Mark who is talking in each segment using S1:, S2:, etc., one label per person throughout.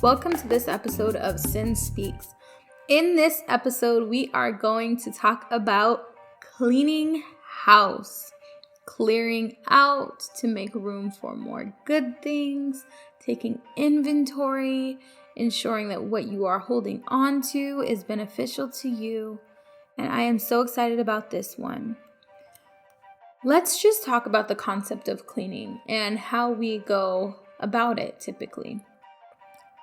S1: Welcome to this episode of CynSpeaks. In this episode, we are going to talk about cleaning house, clearing out to make room for more good things, taking inventory, ensuring that what you are holding on to is beneficial to you. And I am so excited about this one. Let's just talk about the concept of cleaning and how we go about it typically.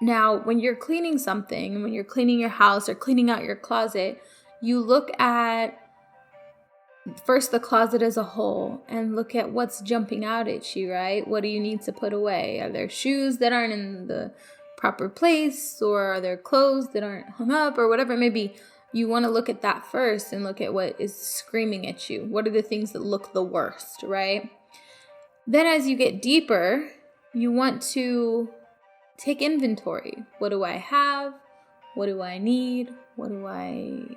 S1: Now, when you're cleaning something, when you're cleaning your house or cleaning out your closet, you look at first the closet as a whole and look at what's jumping out at you, right? What do you need to put away? Are there shoes that aren't in the proper place, or are there clothes that aren't hung up, or whatever it may be? You want to look at that first and look at what is screaming at you. What are the things that look the worst, right? Then as you get deeper, you want to take inventory. What do I have? What do I need? What do I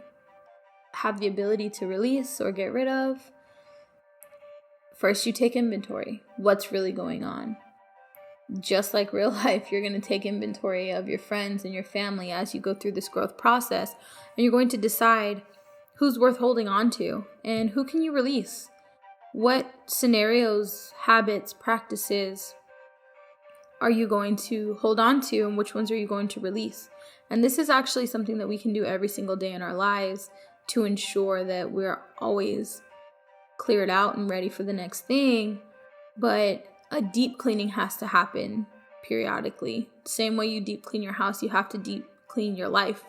S1: have the ability to release or get rid of? First, you take inventory. What's really going on? Just like real life, you're going to take inventory of your friends and your family as you go through this growth process. And you're going to decide who's worth holding on to and who can you release? What scenarios, habits, practices are you going to hold on to, and which ones are you going to release? And this is actually something that we can do every single day in our lives to ensure that we're always cleared out and ready for the next thing. But a deep cleaning has to happen periodically. Same way you deep clean your house, you have to deep clean your life.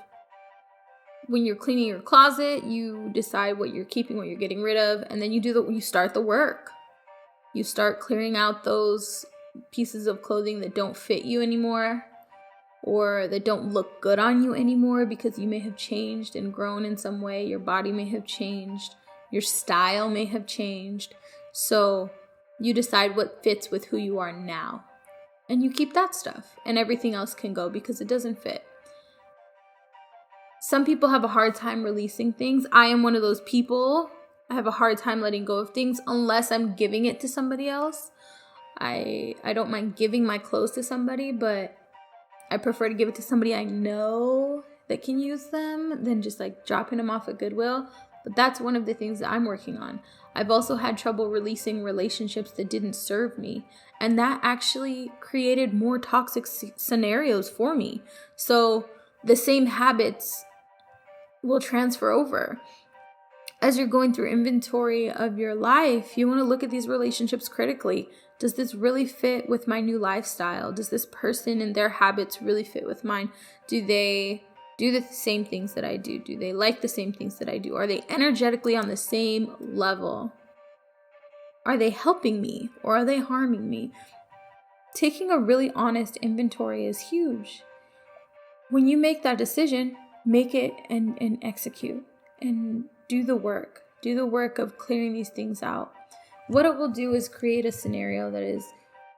S1: When you're cleaning your closet, you decide what you're keeping, what you're getting rid of, and then you start the work. You start clearing out those pieces of clothing that don't fit you anymore, or that don't look good on you anymore because you may have changed and grown in some way. Your body may have changed. Your style may have changed. So you decide what fits with who you are now. And you keep that stuff, and everything else can go because it doesn't fit. Some people have a hard time releasing things. I am one of those people. I have a hard time letting go of things unless I'm giving it to somebody else. I don't mind giving my clothes to somebody, but I prefer to give it to somebody I know that can use them than just like dropping them off at Goodwill. But that's one of the things that I'm working on. I've also had trouble releasing relationships that didn't serve me, and that actually created more toxic scenarios for me. So the same habits will transfer over. As you're going through inventory of your life, you want to look at these relationships critically. Does this really fit with my new lifestyle? Does this person and their habits really fit with mine? Do they do the same things that I do? Do they like the same things that I do? Are they energetically on the same level? Are they helping me or are they harming me? Taking a really honest inventory is huge. When you make that decision, make it and execute and do the work. Do the work of clearing these things out. What it will do is create a scenario that is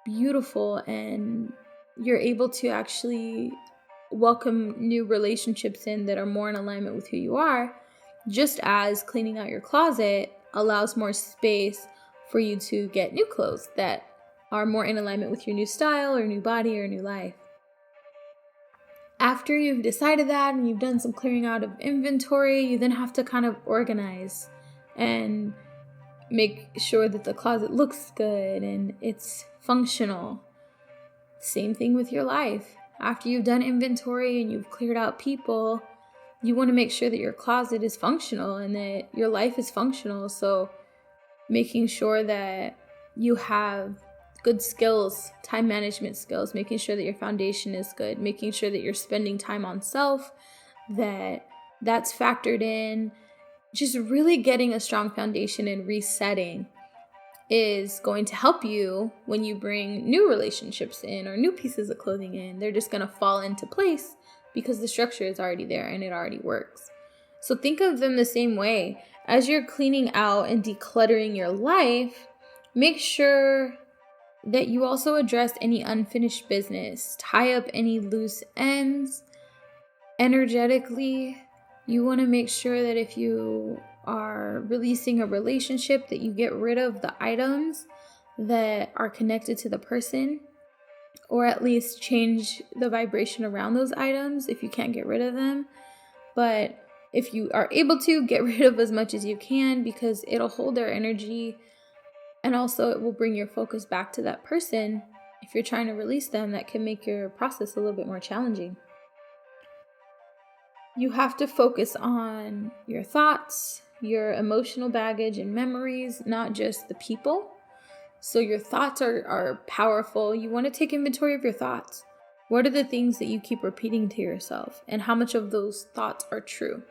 S1: beautiful, and you're able to actually welcome new relationships in that are more in alignment with who you are, just as cleaning out your closet allows more space for you to get new clothes that are more in alignment with your new style or new body or new life. After you've decided that and you've done some clearing out of inventory, you then have to kind of organize and make sure that the closet looks good and it's functional. Same thing with your life. After you've done inventory and you've cleared out people, you want to make sure that your closet is functional and that your life is functional. So making sure that you have good skills, time management skills, making sure that your foundation is good, making sure that you're spending time on self, that's factored in. Just really getting a strong foundation and resetting is going to help you when you bring new relationships in or new pieces of clothing in. They're just going to fall into place because the structure is already there and it already works. So think of them the same way. As you're cleaning out and decluttering your life, make sure that you also address any unfinished business, tie up any loose ends. Energetically, you want to make sure that if you are releasing a relationship, that you get rid of the items that are connected to the person, or at least change the vibration around those items if you can't get rid of them. But if you are able to, get rid of as much as you can, because it'll hold their energy, and also it will bring your focus back to that person. If you're trying to release them, that can make your process a little bit more challenging. You have to focus on your thoughts, your emotional baggage and memories, not just the people. So your thoughts are powerful. You want to take inventory of your thoughts. What are the things that you keep repeating to yourself, and how much of those thoughts are true?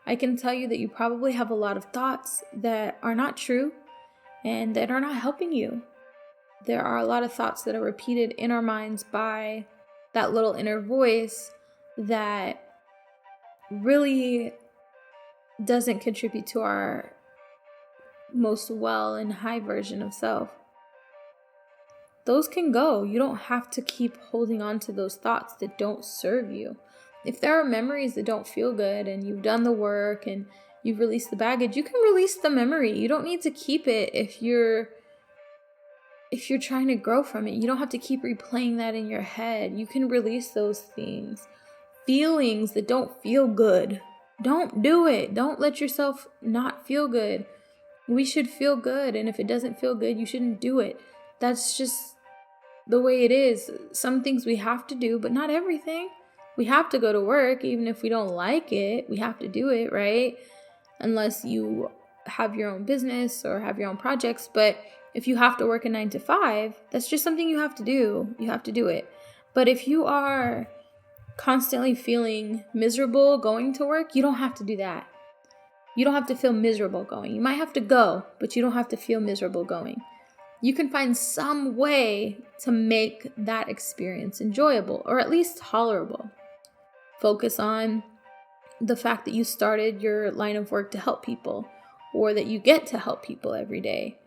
S1: I can tell you that you probably have a lot of thoughts that are not true and that are not helping you. There are a lot of thoughts that are repeated in our minds by that little inner voice that really doesn't contribute to our most well and high version of self. Those can go. You don't have to keep holding on to those thoughts that don't serve you. If there are memories that don't feel good and you've done the work and you've released the baggage, you can release the memory. You don't need to keep it if you're trying to grow from it. You don't have to keep replaying that in your head. You can release those things. Feelings that don't feel good, don't do it. Don't let yourself not feel good. We should feel good, and if it doesn't feel good, you shouldn't do it. That's just the way it is. Some things we have to do, but not everything. We have to go to work, even if we don't like it. We have to do it, right? Unless you have your own business or have your own projects. But if you have to work a 9 to 5, that's just something you have to do. You have to do it. But if you are constantly feeling miserable going to work, you don't have to do that. You don't have to feel miserable going. You might have to go, but you don't have to feel miserable going. You can find some way to make that experience enjoyable, or at least tolerable. Focus on the fact that you started your line of work to help people, or that you get to help people every day,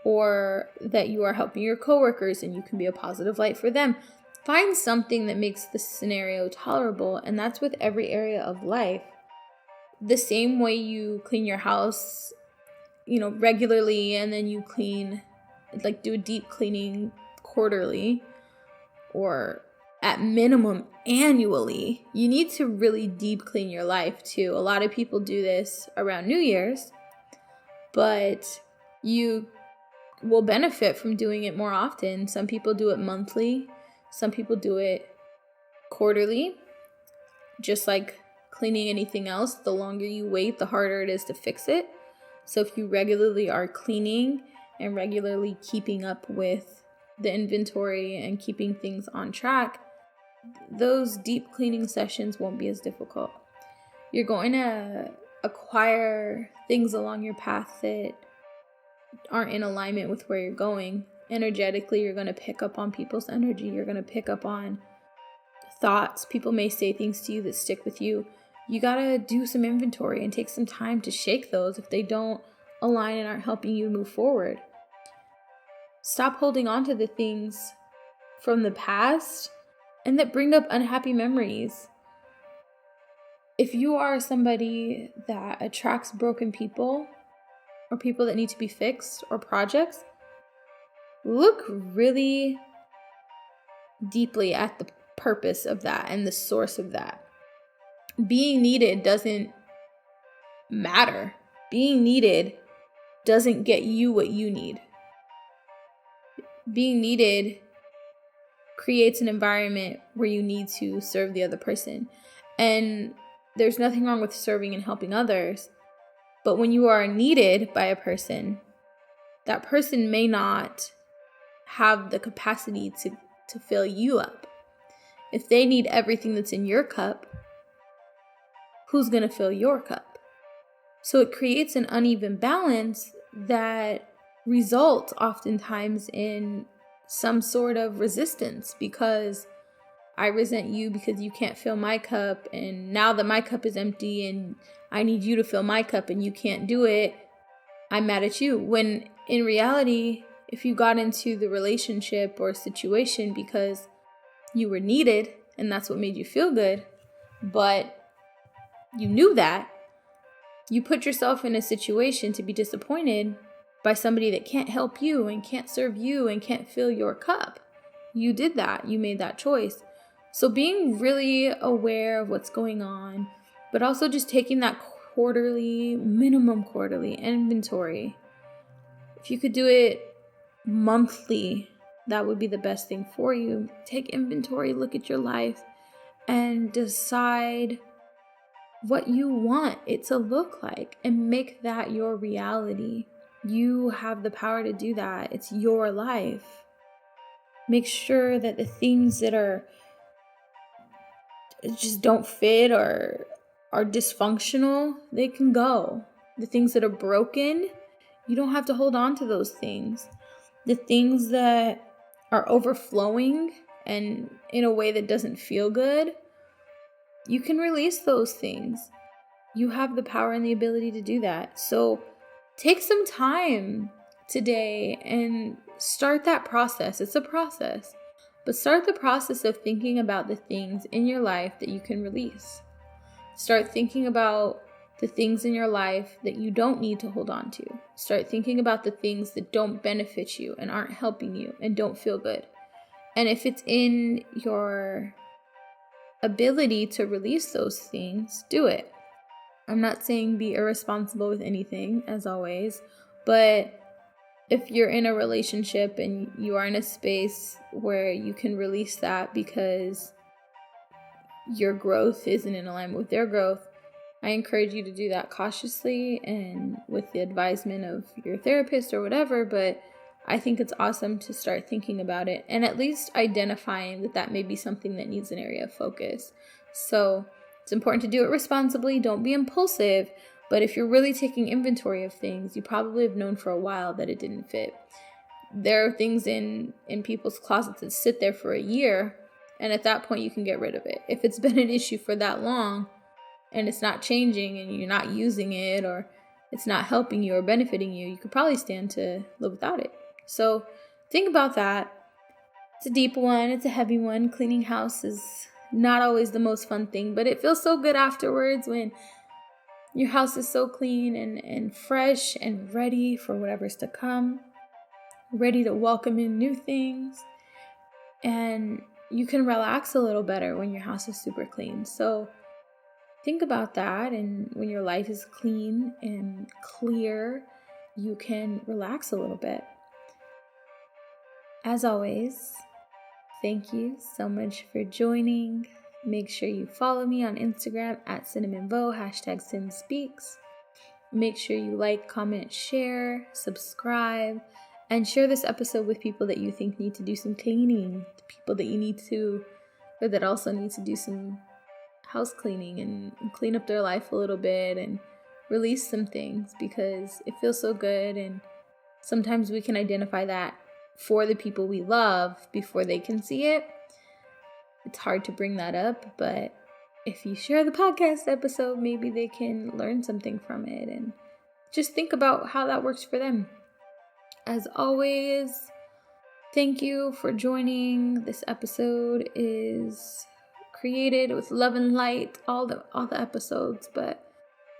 S1: or that you are helping your coworkers and you can be a positive light for them. Find something that makes the scenario tolerable, and that's with every area of life. The same way you clean your house, regularly, and then you do a deep cleaning quarterly, or at minimum annually. You need to really deep clean your life too. A lot of people do this around New Year's, but you will benefit from doing it more often. Some people do it monthly. Some people do it quarterly. Just like cleaning anything else, the longer you wait, the harder it is to fix it. So if you regularly are cleaning and regularly keeping up with the inventory and keeping things on track, those deep cleaning sessions won't be as difficult. You're going to acquire things along your path that aren't in alignment with where you're going. Energetically, you're going to pick up on people's energy. You're going to pick up on thoughts. People may say things to you that stick with you. You got to do some inventory and take some time to shake those if they don't align and aren't helping you move forward. Stop holding on to the things from the past and that bring up unhappy memories. If you are somebody that attracts broken people, or people that need to be fixed, or projects, look really deeply at the purpose of that and the source of that. Being needed doesn't matter. Being needed doesn't get you what you need. Being needed creates an environment where you need to serve the other person. And there's nothing wrong with serving and helping others. But when you are needed by a person, that person may not have the capacity to fill you up. If they need everything that's in your cup, who's going to fill your cup? So it creates an uneven balance that results oftentimes in some sort of resistance, because I resent you because you can't fill my cup, and now that my cup is empty and I need you to fill my cup and you can't do it, I'm mad at you. When in reality, if you got into the relationship or situation because you were needed and that's what made you feel good, but you knew that, You put yourself in a situation to be disappointed by somebody that can't help you and can't serve you and can't fill your cup. You did that. You made that choice. So being really aware of what's going on, but also just taking that minimum quarterly inventory. If you could do it monthly, that would be the best thing for you. Take inventory, look at your life, and decide what you want it to look like and make that your reality. You have the power to do that. It's your life. Make sure that the things that just don't fit or are dysfunctional, they can go. The things that are broken, you don't have to hold on to those things. The things that are overflowing and in a way that doesn't feel good, you can release those things. You have the power and the ability to do that. So take some time today and start that process. It's a process, but start the process of thinking about the things in your life that you can release. Start thinking about the things in your life that you don't need to hold on to. Start thinking about the things that don't benefit you and aren't helping you and don't feel good. And if it's in your ability to release those things, do it. I'm not saying be irresponsible with anything, as always, but if you're in a relationship and you are in a space where you can release that because your growth isn't in alignment with their growth, I encourage you to do that cautiously and with the advisement of your therapist or whatever, but I think it's awesome to start thinking about it and at least identifying that that may be something that needs an area of focus. So it's important to do it responsibly. Don't be impulsive. But if you're really taking inventory of things, you probably have known for a while that it didn't fit. There are things in people's closets that sit there for a year, and at that point you can get rid of it. If it's been an issue for that long and it's not changing and you're not using it or it's not helping you or benefiting you, you could probably stand to live without it. So think about that. It's a deep one. It's a heavy one. Cleaning house is not always the most fun thing, but it feels so good afterwards when your house is so clean and fresh and ready for whatever's to come, ready to welcome in new things. And you can relax a little better when your house is super clean. So think about that. And when your life is clean and clear, you can relax a little bit. As always, thank you so much for joining. Make sure you follow me on Instagram at Cynamon Voe, #CynSpeaks. Make sure you like, comment, share, subscribe, and share this episode with people that you think need to do some cleaning, people that you need to, or that also need to do some house cleaning and clean up their life a little bit and release some things because it feels so good. And sometimes we can identify that for the people we love before they can see it. It's hard to bring that up, but if you share the podcast episode, maybe they can learn something from it and just think about how that works for them. As always, thank you for joining. This episode is created with love and light, all the episodes, but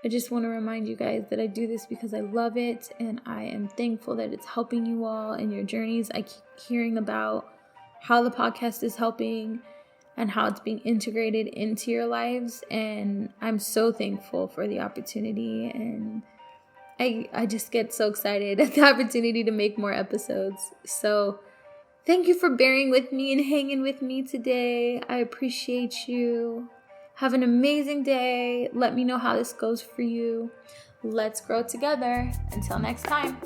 S1: I just want to remind you guys that I do this because I love it and I am thankful that it's helping you all in your journeys. I keep hearing about how the podcast is helping and how it's being integrated into your lives. And I'm so thankful for the opportunity. And I just get so excited at the opportunity to make more episodes. So thank you for bearing with me and hanging with me today. I appreciate you. Have an amazing day. Let me know how this goes for you. Let's grow together. Until next time.